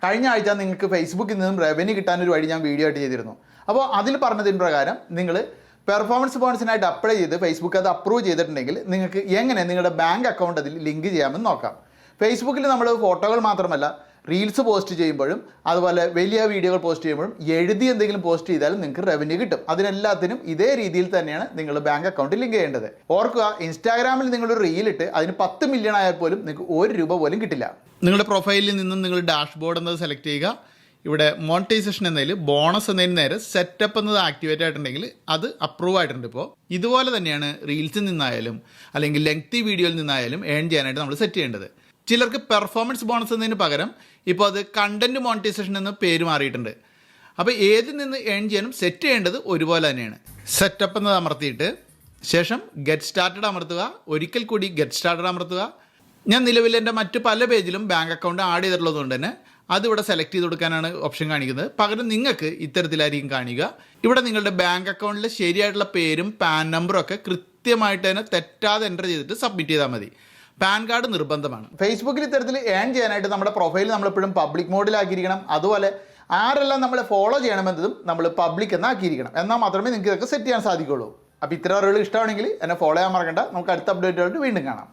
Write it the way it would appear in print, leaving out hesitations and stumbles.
കഴിഞ്ഞ ആഴ്ച നിങ്ങൾക്ക് ഫേസ്ബുക്കിൽ നിന്നും റവന്യൂ കിട്ടാനൊരു വഴി ഞാൻ വീഡിയോ ആയിട്ട് ചെയ്തിരുന്നു. അപ്പോൾ അതിൽ പറഞ്ഞതിന് പ്രകാരം നിങ്ങൾ പെർഫോമൻസ് ബോണസിനായിട്ട് അപ്ലൈ ചെയ്ത് ഫേസ്ബുക്ക് അത് അപ്രൂവ് ചെയ്തിട്ടുണ്ടെങ്കിൽ നിങ്ങൾക്ക് എങ്ങനെ നിങ്ങളുടെ ബാങ്ക് അക്കൗണ്ട് അതിൽ ലിങ്ക് ചെയ്യാമെന്ന് നോക്കാം. ഫേസ്ബുക്കിൽ നമ്മൾ ഫോട്ടോകൾ മാത്രമല്ല റീൽസ് പോസ്റ്റ് ചെയ്യുമ്പോഴും അതുപോലെ വലിയ വീഡിയോകൾ പോസ്റ്റ് ചെയ്യുമ്പോഴും എഴുതി എന്തെങ്കിലും പോസ്റ്റ് ചെയ്താലും നിങ്ങൾക്ക് റവന്യൂ കിട്ടും. അതിനെല്ലാത്തിനും ഇതേ രീതിയിൽ തന്നെയാണ് നിങ്ങൾ ബാങ്ക് അക്കൗണ്ട് ലിങ്ക് ചെയ്യേണ്ടത്. ഓർക്കുക, ഇൻസ്റ്റാഗ്രാമിൽ നിങ്ങളൊരു റീലിട്ട് അതിന് 10 മില്യൺ ആയാൽ പോലും നിങ്ങൾക്ക് 1 രൂപ പോലും കിട്ടില്ല. നിങ്ങളുടെ പ്രൊഫൈലിൽ നിന്നും നിങ്ങൾ ഡാഷ്ബോർഡ് എന്നത് സെലക്ട് ചെയ്യുക. ഇവിടെ മോണിറ്റൈസേഷൻ എന്നതിൽ ബോണസ് എന്നതിന് നേരെ സെറ്റപ്പ് എന്നത് ആക്ടിവേറ്റ് ആയിട്ടുണ്ടെങ്കിൽ അത് അപ്രൂവ് ആയിട്ടുണ്ട്. ഇപ്പോൾ ഇതുപോലെ തന്നെയാണ് റീൽസിൽ നിന്നായാലും അല്ലെങ്കിൽ ലെങ്തി വീഡിയോയിൽ നിന്നായാലും ഏൺ ചെയ്യാനായിട്ട് നമ്മൾ സെറ്റ് ചെയ്യേണ്ടത്. ചിലർക്ക് പെർഫോമൻസ് ബോണസ് എന്നതിന് പകരം ഇപ്പോൾ അത് കണ്ടന്റ് മോണിറ്റൈസേഷൻ എന്ന് പേര് മാറിയിട്ടുണ്ട്. അപ്പോൾ ഏതിൽ നിന്ന് ഏൺ ചെയ്യാനും സെറ്റ് ചെയ്യേണ്ടത് ഒരുപോലെ തന്നെയാണ്. സെറ്റപ്പ് എന്നത് അമർത്തിയിട്ട് ശേഷം ഗെറ്റ് സ്റ്റാർട്ടഡ് അമർത്തുക. ഒരിക്കൽ കൂടി ഗെറ്റ് സ്റ്റാർട്ടഡ് അമർത്തുക. ഞാൻ നിലവിൽ എൻ്റെ മറ്റ് പല പേജിലും ബാങ്ക് അക്കൗണ്ട് ആഡ് ചെയ്തിട്ടുള്ളതുകൊണ്ട് തന്നെ അതിവിടെ സെലക്ട് ചെയ്ത് കൊടുക്കാനാണ് ഓപ്ഷൻ കാണിക്കുന്നത്. പകരം നിങ്ങൾക്ക് ഇത്തരത്തിലായിരിക്കും കാണിക്കുക. ഇവിടെ നിങ്ങളുടെ ബാങ്ക് അക്കൗണ്ടിലെ ശരിയായിട്ടുള്ള പേരും പാൻ നമ്പറും ഒക്കെ കൃത്യമായിട്ട് തന്നെ തെറ്റാതെ എൻ്റർ ചെയ്തിട്ട് സബ്മിറ്റ് ചെയ്താൽ മതി. പാൻ കാർഡ് നിർബന്ധമാണ്. ഫേസ്ബുക്കിൽ ഇത്തരത്തിൽ ഏൺ ചെയ്യാനായിട്ട് നമ്മുടെ പ്രൊഫൈൽ നമ്മളെപ്പോഴും പബ്ലിക് മോഡിലാക്കിയിരിക്കണം. അതുപോലെ ആരെല്ലാം നമ്മളെ ഫോളോ ചെയ്യണമെന്നതും നമ്മൾ പബ്ലിക് എന്നാക്കിയിരിക്കണം. എന്നാൽ മാത്രമേ നിങ്ങൾക്ക് ഇതൊക്കെ സെറ്റ് ചെയ്യാൻ സാധിക്കുള്ളൂ. അപ്പോൾ ഇത്തരം അറിവുകൾ ഇഷ്ടമാണെങ്കിൽ എന്നെ ഫോളോ ചെയ്യാൻ മറക്കണ്ട. നമുക്ക് അടുത്ത അപ്ഡേറ്റുമായിട്ട് വീണ്ടും കാണാം.